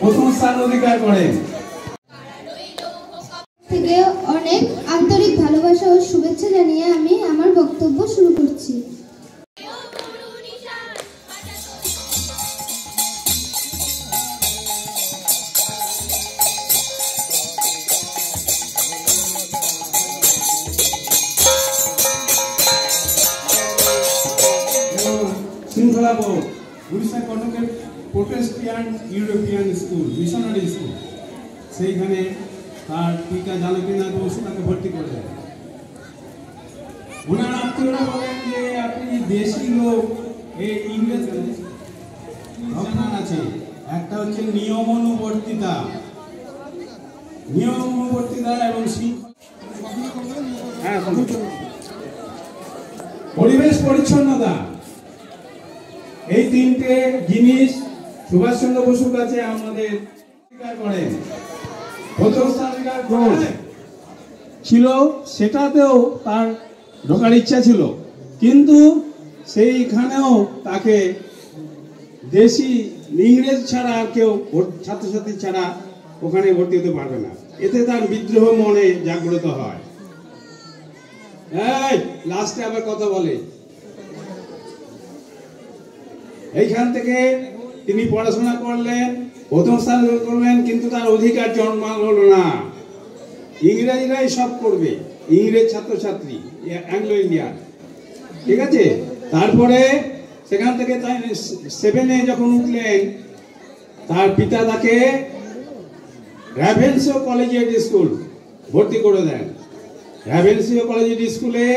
প্রথম স্থান অধিকার করেন। থেকে অনেক আন্তরিক ভালোবাসা ও শুভেচ্ছা জানিয়ে আমি আমার বক্তব্য শুরু করছি। শৃঙ্খলা বোর্ড উড়িষ্যা কটকের Protestant European school, missionary school, সেইখানে তার পিতা জানকীনাথ বসু তাকে ভর্তি করে দেয়। ওনার আত্মীয়রা বলেন যে আপনি দেশি লোক, এই ইংরেজ ধর্ম আছে, একটা হচ্ছে নিয়ম অনুবর্তিতা এবং পরিবেশ পরিচ্ছন্নতা, এই তিনটে জিনিস সুভাষচন্দ্র বসুর কাছে আমাদের করেন। প্রথম স্থান ছিল, সেটাতেও তার ঢোকার ইচ্ছা ছিল, কিন্তু সেইখানেও তাকে দেশি ইংরেজ ছাড়া আর কেউ ছাত্রছাত্রী ছাড়া ওখানে ভর্তি হতে পারবে না। এতে তার বিদ্রোহ মনে জাগ্রত হয়। লাস্টে আবার কথা বলে। এইখান থেকে তিনি পড়াশোনা করলেন, প্রথম স্থান করলেন, কিন্তু তার অধিকার জন্মালো না। ইংরেজরাই সব করবে, ইংরেজ ছাত্রছাত্রী, অ্যাংলো ইন্ডিয়ান, ঠিক আছে। তারপরে সেখান থেকে 7-এ যখন উঠলেন, তার পিতা তাকে র্যাভেন্সো কলেজিয়েট স্কুল ভর্তি করে দেন। র্যাভেন্সো কলেজিয়েট স্কুলে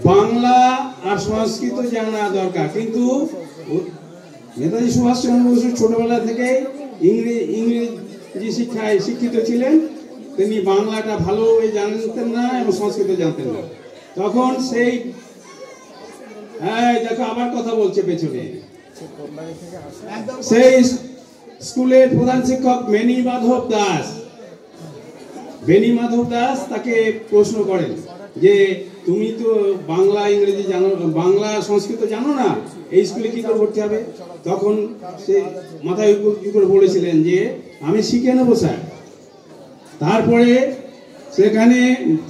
বাংলা আর সংস্কৃত জানা দরকার, কিন্তু নেতাজি সুভাষচন্দ্র বসু ছোটবেলা থেকে ইংরেজি শিক্ষায় শিক্ষিত ছিলেন। তিনি বাংলাটা ভালোভাবে জানতেন না এবং সংস্কৃত জানতেন না। তখন সেই দেখো আবার কথা বলছে পেছনে, সেই স্কুলের প্রধান শিক্ষক বেণী মাধব দাস তাকে প্রশ্ন করেন যে তুমি তো বাংলা ইংরেজি জানো, বাংলা সংস্কৃত জানো না, এই স্কুলে কি করে ভর্তি হবে? তখন সে মাথায় করে বলেছিলেন যে আমি শিখে নেবো স্যার। তারপরে সেখানে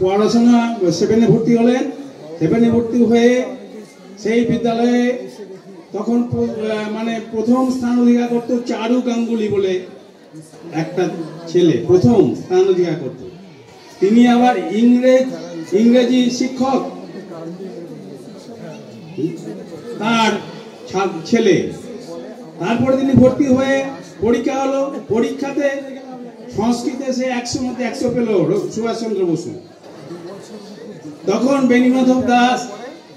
পড়াশোনা 7-এ ভর্তি হলেন। 7-এ ভর্তি হয়ে সেই বিদ্যালয়ে তখন মানে প্রথম স্থান অধিকার করতো চারু গাঙ্গুলি বলে একটা ছেলে, প্রথম স্থান অধিকার করতো। তিনি আবার ইংরেজি শিক্ষক, তার ছেলে। তারপরে তিনি ভর্তি হয়ে পরীক্ষা হলো, পরীক্ষাতে সংস্কৃতে সে 100 মধ্যে 100 পেল সুভাষচন্দ্র বসু। তখন বেণী মাধব দাস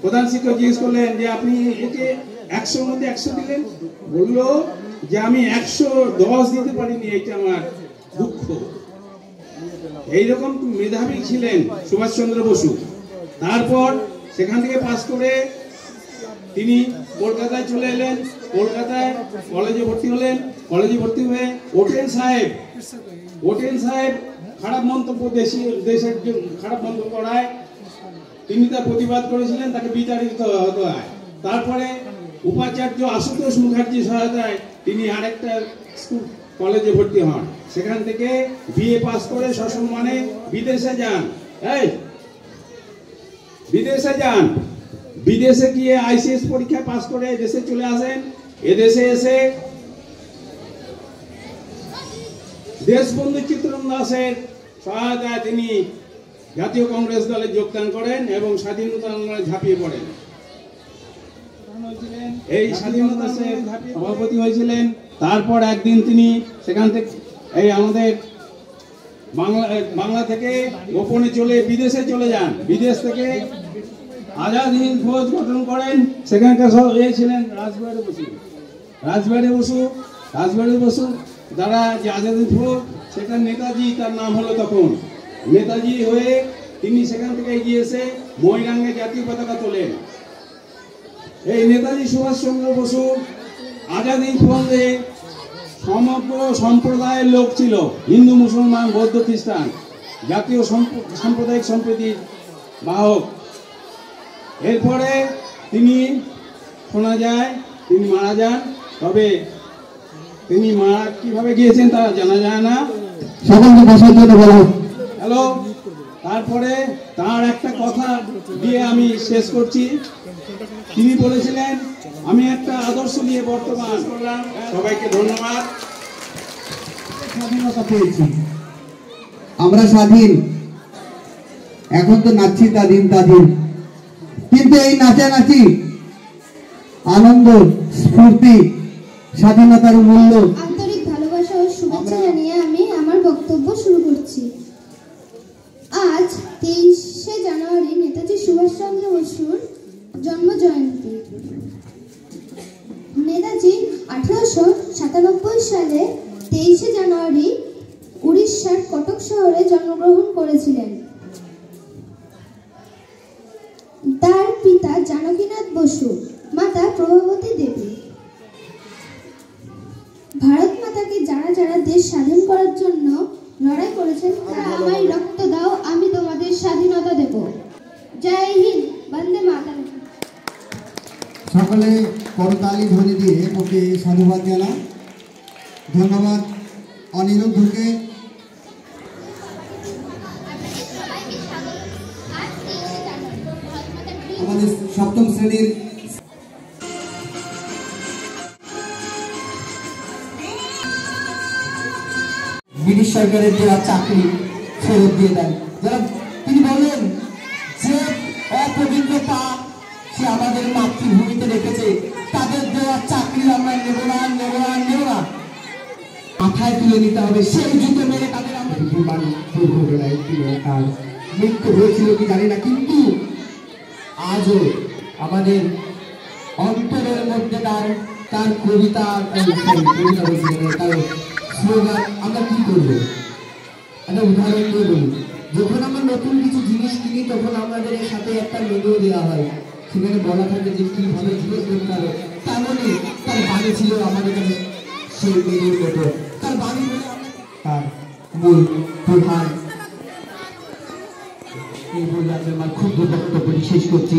প্রধান শিক্ষক জিজ্ঞেস করলেন যে আপনি একে 100 মধ্যে 100 দিলেন? বললো যে আমি 110 দিতে পারিনি, এইটা আমার দুঃখ। এইরকম মেধাবী ছিলেন সুভাষচন্দ্র বসু। তারপর সেখান থেকে পাস করে তিনি কলকাতায় চলে এলেন। কলকাতায় কলেজে ভর্তি হলেন। কলেজে ভর্তি হয়ে ওটেন সাহেব খারাপ মন্তব্য, দেশের খারাপ মন্তব্য করায় তিনি তার প্রতিবাদ করেছিলেন, তাকে বিতাড়িত হতে হয়। তারপরে উপাচার্য আশুতোষ মুখার্জির সহায়তায় তিনি আরেকটা স্কুল কলেজে ভর্তি হন। সেখান থেকে বিএ পাস করে সসম্মানে বিদেশে যান। বিদেশে গিয়ে আইসিএস পরীক্ষায় পাস করে দেশে চলে আসেন। এদেশে এসে দেশবন্ধু চিত্তরঞ্জন দাসের সহায়তায় তিনি জাতীয় কংগ্রেস দলে যোগদান করেন এবং স্বাধীনতা আন্দোলনে ঝাঁপিয়ে পড়েন। এই স্বাধীনতা সভাপতি হয়েছিলেন। তারপর একদিন তিনি সেখান থেকে এই আমাদের বাংলা থেকে গোপনে বিদেশে চলে যান। বিদেশ থেকে আজাদ হিন্দ ফৌজ গঠন করেন। সেখানকার সব ছিলেন রাসবিহারী বসু দ্বারা যে আজাদ হিন্দ ফৌজ, সেটা নেতাজি, তার নাম হলো তখন নেতাজি হয়ে তিনি সেখান থেকে এগিয়ে এসে ময়রাঙ্গে জাতীয় পতাকা তোলেন। এই নেতাজি সুভাষচন্দ্র বসু আজাদ হিন্দ ফৌজে সমগ্র সম্প্রদায়ের লোক ছিল, হিন্দু, মুসলমান, বৌদ্ধ, খ্রিস্টান, জাতীয় সাম্প্রদায়িক সম্প্রীতির বাহক। এরপরে তিনি শোনা যায় তিনি মারা যান। তবে তিনি মারা কিভাবে গিয়েছেন তা জানা যায় না। সকলকে বসার জন্য বলা হোক। হ্যালো, তারপরে তার একটা কথা দিয়ে আমি শেষ করছি। তিনি বলেছিলেন, আমি একটা আদর্শ নিয়ে বর্তমান করলাম। সবাইকে ধন্যবাদ। স্বাধীনতা পেয়েছি, আমরা স্বাধীন। এখন তো নাচছি তাদিন তাদিন, কিন্তু এই নাচানাচি, আনন্দ, স্ফূর্তি, স্বাধীনতার মূল্য। আন্তরিক ভালোবাসা ও শুভেচ্ছা জানিয়ে আমি আমার বক্তব্য শুরু করছি। আজ 23শে জানুয়ারি নেতাজি সুভাষচন্দ্র বসুর জন্ম জয়ন্তী। নেতাজি 1897 সালে 23শে জানুয়ারি উড়িষ্যার কটক শহরে জন্মগ্রহণ করেছিলেন। তার পিতা জানকীনাথ বসু, মাতা প্রভাবতী দেবী। ভারত মাতাকে যারা যারা দেশ স্বাধীন করার জন্য লড়াই করেছেন, তারা আমায় রক্ত দাও, আমি তোমাদের স্বাধীনতা দেব। জয় হিন্দ, বন্দে মাতরম। সকলে করতালি ধ্বনি দিয়ে ওকে সাধুবাদ জানান। ধন্যবাদ অনিরুদ্ধকে। আমাদের সপ্তম শ্রেণীর ব্রিটিশ সরকারের দেওয়া চাকরি ফেরত দিয়ে দেন। যারা তিনি বলেন যে অপবিত্র পা সে আমাদের মাতৃভূমিতে রেখেছে, তাদের দেওয়া চাকরি আমরা নেব না, নেব না, নেব না, মাথায় তুলে নিতে হবে। সেই জুতো মেরে তাদের আমরা দুর্ঘটনায় তার মৃত্যু হয়েছিল কি জানি না, কিন্তু আজও আমাদের অন্তরের মধ্যে তার কবিতা, তার স্লোগান। আমরা কি করবো, একটা উদাহরণ দিয়ে বলি। যখন আমরা নতুন কিছু জিনিস কিনি, তখন আমাদের সাথে একটা মেনু দেওয়া হয়, সেখানে বলা থাকে যে কিভাবে জিনিস করতে হবে। তেমনই তার বাণী ছিল আমাদের কাছে সেই মেনুর মতো। তার বাণী বলে তার মূল প্রধান এই বলে আমি আমার ক্ষুদ্র বক্তব্য শেষ করছি।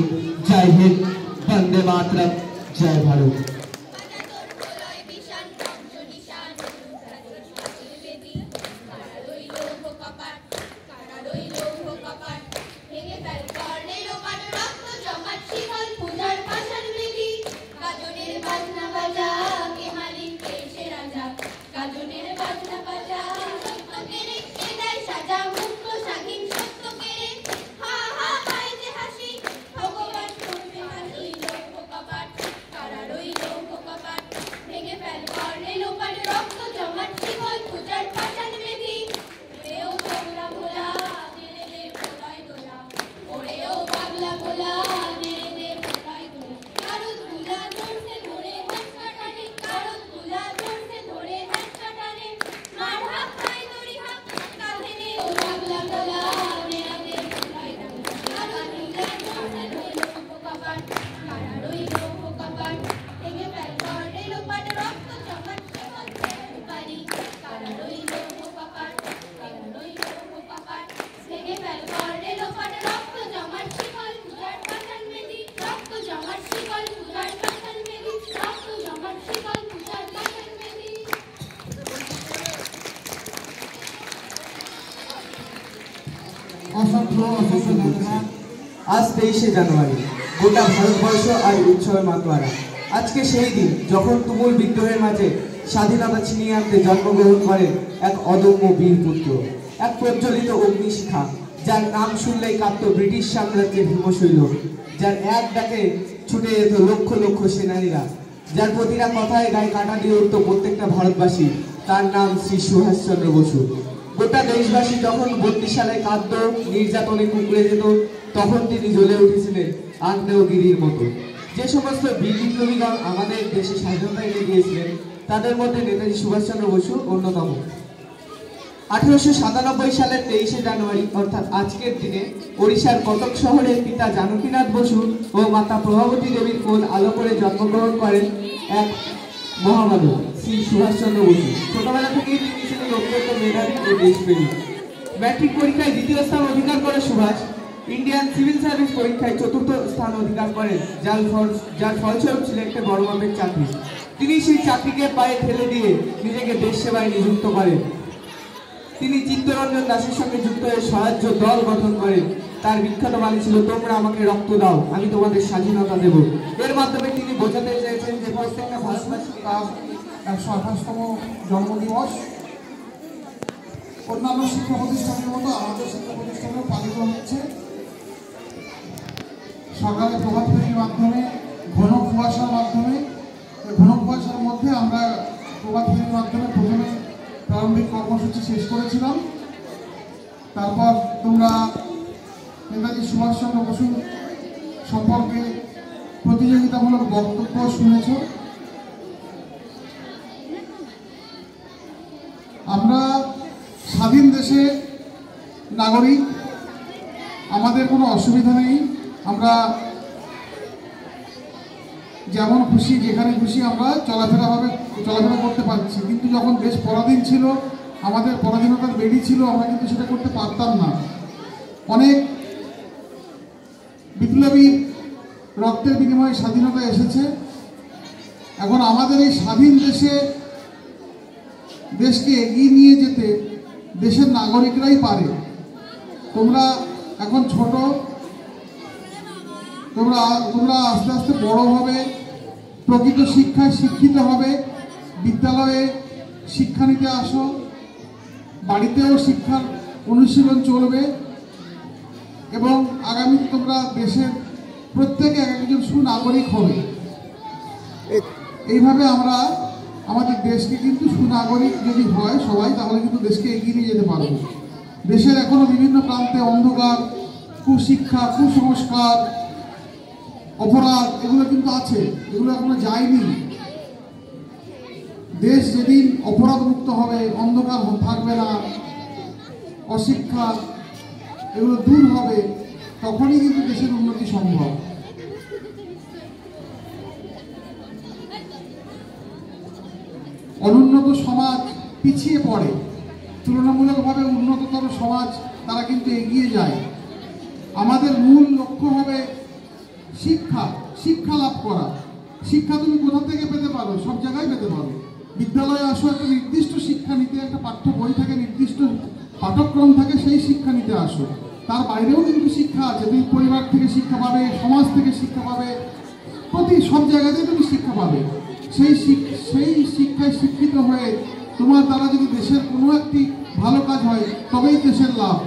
জয় হিন্দ, বন্দে মাতরম, জয় ভারত। আজ 23শে জানুয়ারি, গোটা ভারতবর্ষ আর উৎসবে মাতোয়ারা। আজকে সেই দিন যখন তুমুল বিদ্রোহের মাঝে স্বাধীনতা ছিনিয়ে আনতে জন্মগ্রহণ করেন এক অদম্য বীর পুত্র, এক প্রজ্বলিত অগ্নিশিখা, যার নাম শুনলেই কাঁপত ব্রিটিশ সাম্রাজ্যের হিমশৈল, যার এক ডাকে ছুটে যেত লক্ষ লক্ষ সেনানীরা, যার প্রতিটা কথায় গায়ে কাঁটা দিয়ে উঠত প্রত্যেকটা ভারতবাসী। তার নাম শ্রী সুভাষচন্দ্র বসু। গোটা দেশবাসী যখন 32 সালে কাঁদত, নির্যাতনে কুঁকড়ে যেত, তখন তিনি জ্বলে উঠেছিলেন আগ্নেয়গিরির মতো। যে সমস্ত বীর বিপ্লবীগণ আমাদের দেশে স্বাধীনতা এনে দিয়েছিলেন, তাদের মধ্যে নেতাজি সুভাষচন্দ্র বসু অন্যতম। 1897 সালের 23শে জানুয়ারি অর্থাৎ আজকের দিনে ওড়িশার কটক শহরের পিতা জানকীনাথ বসু ও মাতা প্রভাবতী দেবীর কোল আলো করে জন্মগ্রহণ করেন এক মহামানব শ্রী সুভাষচন্দ্র বসু। ছোটবেলা থেকেই তিনি ছিলেন অত্যন্ত মেধাবী ও দেশপ্রেমী। ম্যাট্রিক পরীক্ষায় 2য় স্থান অধিকার করে সুভাষ ইন্ডিয়ান সিভিল সার্ভিস পরীক্ষায় 4র্থ স্থান অধিকার করেন, যার ফলস্বরূপ সিলেক্টে বড় মাপের চাকরি। তিনি সেই চাকরিকে পায়ে ঠেলে দিয়ে নিজেকে দেশ সেবায় নিযুক্ত করেন। তিনি চিত্তরঞ্জন দাসের সঙ্গে যুক্ত হয়ে স্বরাজ্য দল গঠন করেন। তার বিখ্যাত বাণী ছিল, তোমরা আমাকে রক্ত দাও, আমি তোমাদের স্বাধীনতা দেব। এর মাধ্যমে তিনি বোঝাতে চেয়েছেন যে প্রত্যেকটা ভারতবাসী তার 128তম জন্মদিবস অন্যান্য শিক্ষা প্রতিষ্ঠানের মতো আমাদের শিক্ষা প্রতিষ্ঠানেও পালিত হচ্ছে। সকালে প্রভাত ফেরির মাধ্যমে, ঘন কুয়াশার মাধ্যমে, ঘন কুয়াশার মধ্যে আমরা প্রভাত ফেরির মাধ্যমে প্রথমে প্রারম্ভিক কর্মসূচি শেষ করেছিলাম। তারপর তোমরা নেতাজি সুভাষচন্দ্র বসু সম্পর্কে প্রতিযোগিতামূলক বক্তব্য শুনেছ। আমরা স্বাধীন দেশে নাগরিক, আমাদের কোনো অসুবিধা নেই। আমরা যেমন খুশি যেখানে খুশি আমরা চলাফেরা করতে পারছি। কিন্তু যখন দেশ পরাধীন ছিল, আমাদের পরাধীনতার বেড়ি ছিল, আমরা কিন্তু সেটা করতে পারতাম না। অনেক বিপ্লবী রক্তের বিনিময়ে স্বাধীনতা এসেছে। এখন আমাদের এই স্বাধীন দেশকে এগিয়ে নিয়ে যেতে দেশের নাগরিকরাই পারে। তোমরা এখন ছোট, তোমরা আস্তে আস্তে বড় হবে, প্রকৃত শিক্ষায় শিক্ষিত হবে, বিদ্যালয়ে শিক্ষা নিতে আসো, বাড়িতেও শিক্ষার অনুশীলন চলবে এবং আগামীতে তোমরা দেশের প্রত্যেকে একজন সুনাগরিক হবে। এইভাবে আমরা আমাদের দেশকে কিন্তু সুনাগরিক যদি হয় সবাই, তাহলে কিন্তু দেশকে এগিয়ে নিয়ে যেতে পারবো। দেশের এখনো বিভিন্ন প্রান্তে অন্ধকার, কুশিক্ষা, কুসংস্কার, অপরাধ এগুলো কিন্তু আছে, এগুলো এখনো যায়নি। দেশ যেদিন অপরাধ মুক্ত হবে, অন্ধকার থাকবে না, অশিক্ষা এগুলো দূর হবে, তখনই কিন্তু দেশের উন্নতি সম্ভব। অনুন্নত সমাজ পিছিয়ে পড়ে, তুলনামূলকভাবে উন্নততর সমাজ তারা কিন্তু এগিয়ে যায়। আমাদের মূল লক্ষ্য হবে শিক্ষা লাভ করা। শিক্ষা তুমি কোথা থেকে পেতে পারো? সব জায়গায় পেতে পারো। বিদ্যালয়ে আসো, একটা নির্দিষ্ট শিক্ষা নিতে, একটা পাঠ্য বই থাকে, নির্দিষ্ট পাঠ্যক্রম থাকে, সেই শিক্ষা নিতে আসো। তার বাইরেও কিন্তু শিক্ষা আছে। তুমি পরিবার থেকে শিক্ষা পাবে, সমাজ থেকে শিক্ষা পাবে, সব জায়গাতেই তুমি শিক্ষা পাবে। সেই শিক্ষায় শিক্ষিত হয়ে তোমার দ্বারা যদি দেশের কোনো একটি ভালো কাজ হয়, তবেই দেশের লাভ।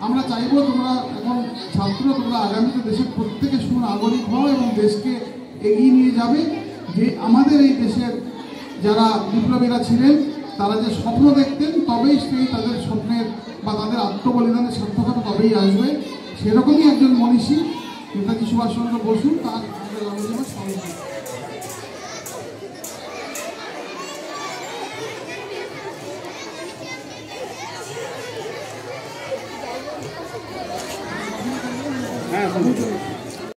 আমরা চাইবো তোমরা এখন ছাত্র, তোমরা আগামীতে দেশের প্রত্যেকে সুনাগরিক হও এবং দেশকে এগিয়ে নিয়ে যাবে। যে আমাদের এই দেশের যারা বিপ্লবীরা ছিলেন, তারা যে স্বপ্ন দেখতেন, তবেই সেই তাদের স্বপ্নের বা তাদের আত্মবলিদানের সার্থকতা তবেই আসবে। সেরকমই একজন মনীষী নেতাজি সুভাষচন্দ্র বসু, তার হ্যাঁ।